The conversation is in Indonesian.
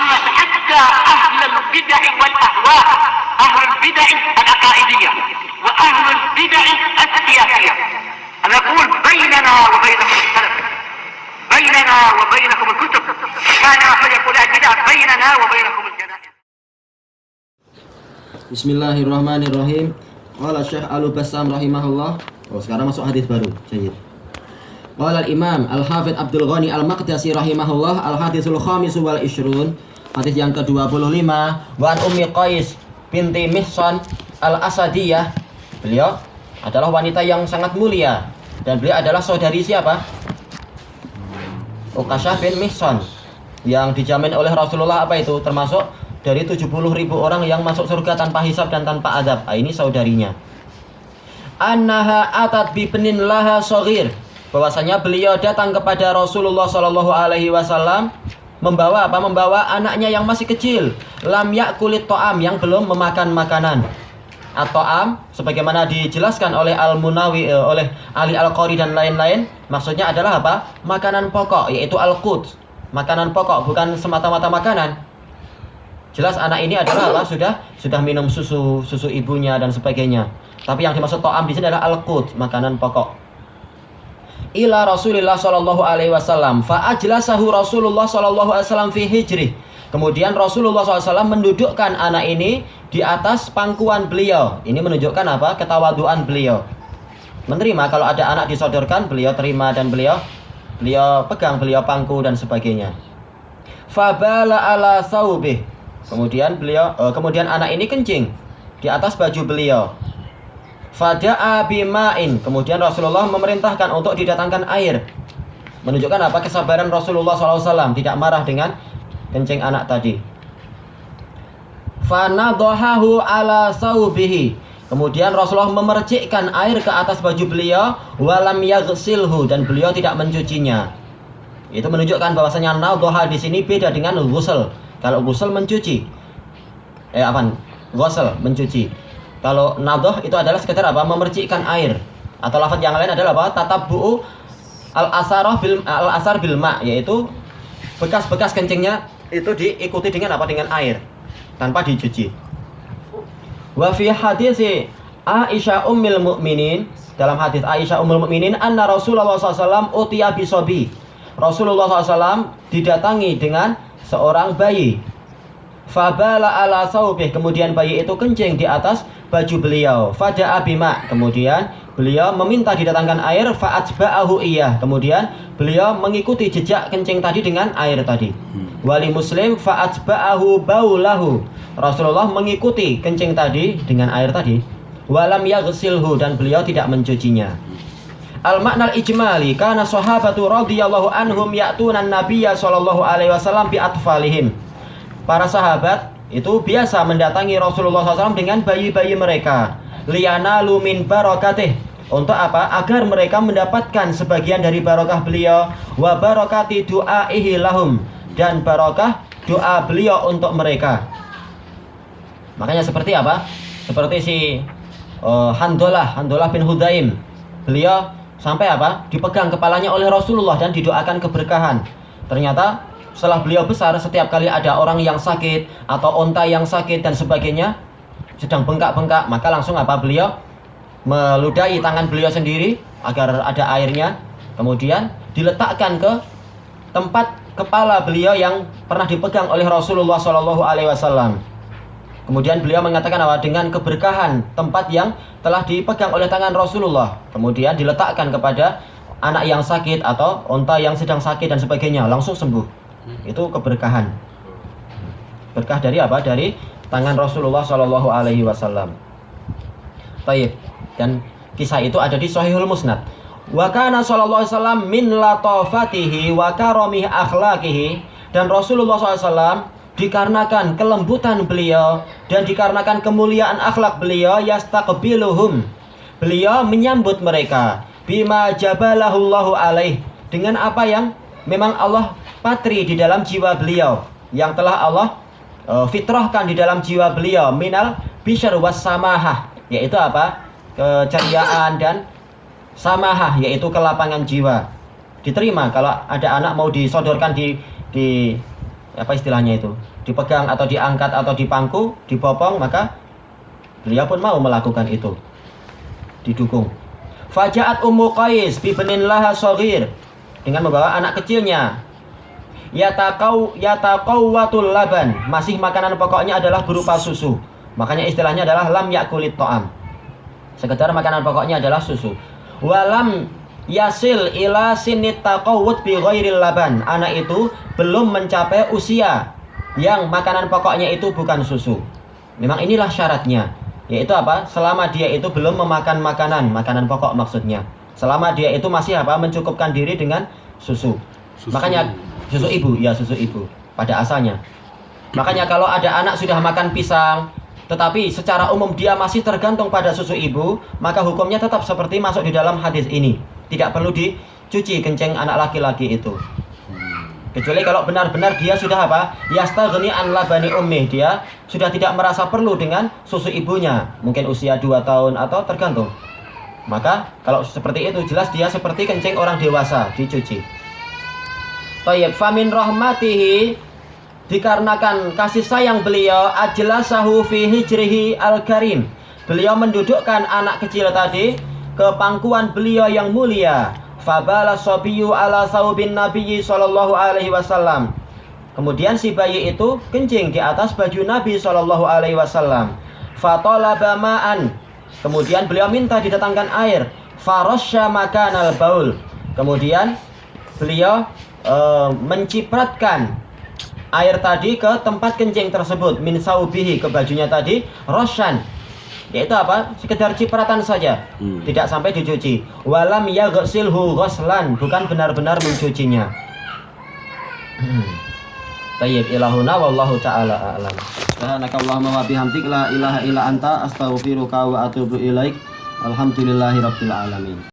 شملت حتى أهل البدع والأهواء، أهل البدع العقائدية وأهل البدع السياسية. أنا أقول بيننا وبينكم السلف، بيننا وبينكم الكتب، كان أحد يقول البدع بيننا وبينكم الجنائز. Bismillahirrahmanirrahim. Qala Syekh Al-Bassam rahimahullah. Sekarang masuk hadis baru. Jayyid. Qala al-Imam Al-Hafidz Abdul Ghani Al-Maqdisi rahimahullah, al-hadisul khamis wal ishrun, hadis yang ke-25, wa an Ummi Qais binti Mihsan Al-Asadiyah. Beliau adalah wanita yang sangat mulia dan beliau adalah saudari siapa? Uqasyah bin Mihsan, yang dijamin oleh Rasulullah apa itu? Termasuk dari 70.000 orang yang masuk surga tanpa hisab dan tanpa azab. Ini saudarinya. Annaha atat bi ibnin laha shaghir, bahwasanya beliau datang kepada Rasulullah sallallahu alaihi wasallam membawa apa? Membawa anaknya yang masih kecil, lam yakulit ta'am, yang belum memakan makanan. At-ta'am sebagaimana dijelaskan oleh Al-Munawi, oleh Ali Al-Qari dan lain-lain, maksudnya adalah apa? Makanan pokok, yaitu al-qut. Makanan pokok, bukan semata-mata makanan. Jelas anak ini adalah apa? Sudah minum susu ibunya dan sebagainya. Tapi yang dimaksud ta'am di sini adalah al-qut, makanan pokok. Ila Rasulillah sallallahu alaihi wasallam, fa ajlasahu Rasulullah sallallahu alaihi wasallam fi hijri. Kemudian Rasulullah SAW mendudukkan anak ini di atas pangkuan beliau. Ini menunjukkan apa? Ketawaduan beliau. Menerima kalau ada anak disodorkan, beliau terima dan beliau pegang, beliau pangku dan sebagainya. Fabala ala saubih. Kemudian anak ini kencing di atas baju beliau. Fada'a bima'in. Kemudian Rasulullah memerintahkan untuk didatangkan air. Menunjukkan apa? Kesabaran Rasulullah SAW, tidak marah dengan kencing anak tadi. Fanadhahu ala saubihi. Kemudian Rasulullah memercikkan air ke atas baju beliau, walam yaghsilhu, dan beliau tidak mencucinya. Itu menunjukkan bahwasanya nadhaha di sini beda dengan ghusl. Kalau ghusl mencuci. Ghusl mencuci. Kalau nadhah itu adalah sekedar apa? Memercikkan air. Atau lafaz yang lain adalah apa? Tatabbu'u al-asar bil ma', yaitu bekas-bekas kencingnya itu diikuti dengan apa? Dengan air, tanpa dicuci. Wa fi hadis Aisyah ummul mukminin, dalam hadis Aisyah ummul mukminin, anna Rasulullah SAW utiya bisobi. Rasulullah SAW didatangi dengan seorang bayi. Fabala ala saubih, kemudian bayi itu kencing di atas baju beliau. Fada'a bima, kemudian beliau meminta didatangkan air. Fa'atba'ahu iyah, kemudian beliau mengikuti jejak kencing tadi dengan air tadi. Wali Muslim fa'atba'ahu baulahu, Rasulullah mengikuti kencing tadi dengan air tadi. Walam yaghsilhu, dan beliau tidak mencucinya. Al-maknal ijmali, kana sahabatu radhiyallahu anhum ya'tuna an-nabiyya sallallahu alaihi wasallam bi atfalihim. Para sahabat itu biasa mendatangi Rasulullah SAW dengan bayi-bayi mereka. Liyanalu min barakatih, untuk apa? Agar mereka mendapatkan sebagian dari barokah beliau. Wa barakati du'aihi lahum, dan barokah doa beliau untuk mereka. Makanya seperti apa? Seperti si Handolah bin Hudaim. Beliau sampai apa? Dipegang kepalanya oleh Rasulullah dan didoakan keberkahan. Ternyata setelah beliau besar, setiap kali ada orang yang sakit atau onta yang sakit dan sebagainya sedang bengkak-bengkak, maka langsung apa? Beliau meludahi tangan beliau sendiri agar ada airnya, kemudian diletakkan ke tempat kepala beliau yang pernah dipegang oleh Rasulullah SAW. Kemudian beliau mengatakan apa? Dengan keberkahan tempat yang telah dipegang oleh tangan Rasulullah, kemudian diletakkan kepada anak yang sakit atau onta yang sedang sakit dan sebagainya, langsung sembuh. Itu keberkahan. Berkah dari apa? Dari tangan Rasulullah SAW. Baik. Dan kisah itu ada di Sahihul Musnad. Wa kana sallallahu alaihi wasallam min latafatihi wa karamihi akhlaqihi, dan Rasulullah SAW dikarenakan kelembutan beliau dan dikarenakan kemuliaan akhlak beliau, yastaqbiluhum, beliau menyambut mereka, bima jabalahullahu alaih, dengan apa yang memang Allah patri di dalam jiwa beliau, yang telah Allah fitrahkan di dalam jiwa beliau, minal bisyar was samahah, yaitu apa? Keceriaan dan samahah, yaitu kelapangan jiwa. Diterima kalau ada anak mau disodorkan di apa istilahnya itu, dipegang atau diangkat atau dipangku, dibopong, maka beliau pun mau melakukan itu, didukung. Faja'at Ummu Qais bi benin laha shaghir, dengan membawa anak kecilnya. Yataqawwatul laban, masih makanan pokoknya adalah berupa susu. Makanya istilahnya adalah lam yakulit ta'am. Sekedar makanan pokoknya adalah susu. Walam yasil ila sinit taqawwud bi ghairil laban. Anak itu belum mencapai usia yang makanan pokoknya itu bukan susu. Memang inilah syaratnya. Yaitu apa? Selama dia itu belum memakan makanan pokok maksudnya. Selama dia itu masih apa? Mencukupkan diri dengan susu. Makanya susu ibu, ya susu ibu pada asalnya. Makanya kalau ada anak sudah makan pisang, tetapi secara umum dia masih tergantung pada susu ibu, maka hukumnya tetap seperti masuk di dalam hadis ini. Tidak perlu dicuci kencing anak laki-laki itu. Kecuali kalau benar-benar dia sudah apa? Yastaghni an labani ummih, dia sudah tidak merasa perlu dengan susu ibunya, mungkin usia 2 tahun atau tergantung. Maka kalau seperti itu jelas dia seperti kencing orang dewasa, dicuci. Thayyib, famin rahmatihi, dikarenakan kasih sayang beliau, ajlasahu fi hijrihi al-karim, beliau mendudukkan anak kecil tadi ke pangkuan beliau yang mulia. Fabala sabiyyu ala saubin nabiyyi sallallahu alaihi wasallam. Kemudian si bayi itu kencing di atas baju Nabi sallallahu alaihi wasallam. Fatalaba ma'an. Kemudian beliau minta didatangkan air. Farasya makanal baul. Kemudian beliau mencipratkan air tadi ke tempat kencing tersebut, min saubihi, ke bajunya tadi, roshan, yaitu apa? Sekedar cipratan saja, tidak sampai dicuci. Walam yaghsilhu ghuslan, bukan benar-benar mencucinya. Tayyib, ilahuna wallahu ta'ala a'lam. Subhanakallahumma wa bihamdik, la ilaha illa anta, astaghfiruka wa atubu ilaik. Alhamdulillahirabbil alamin.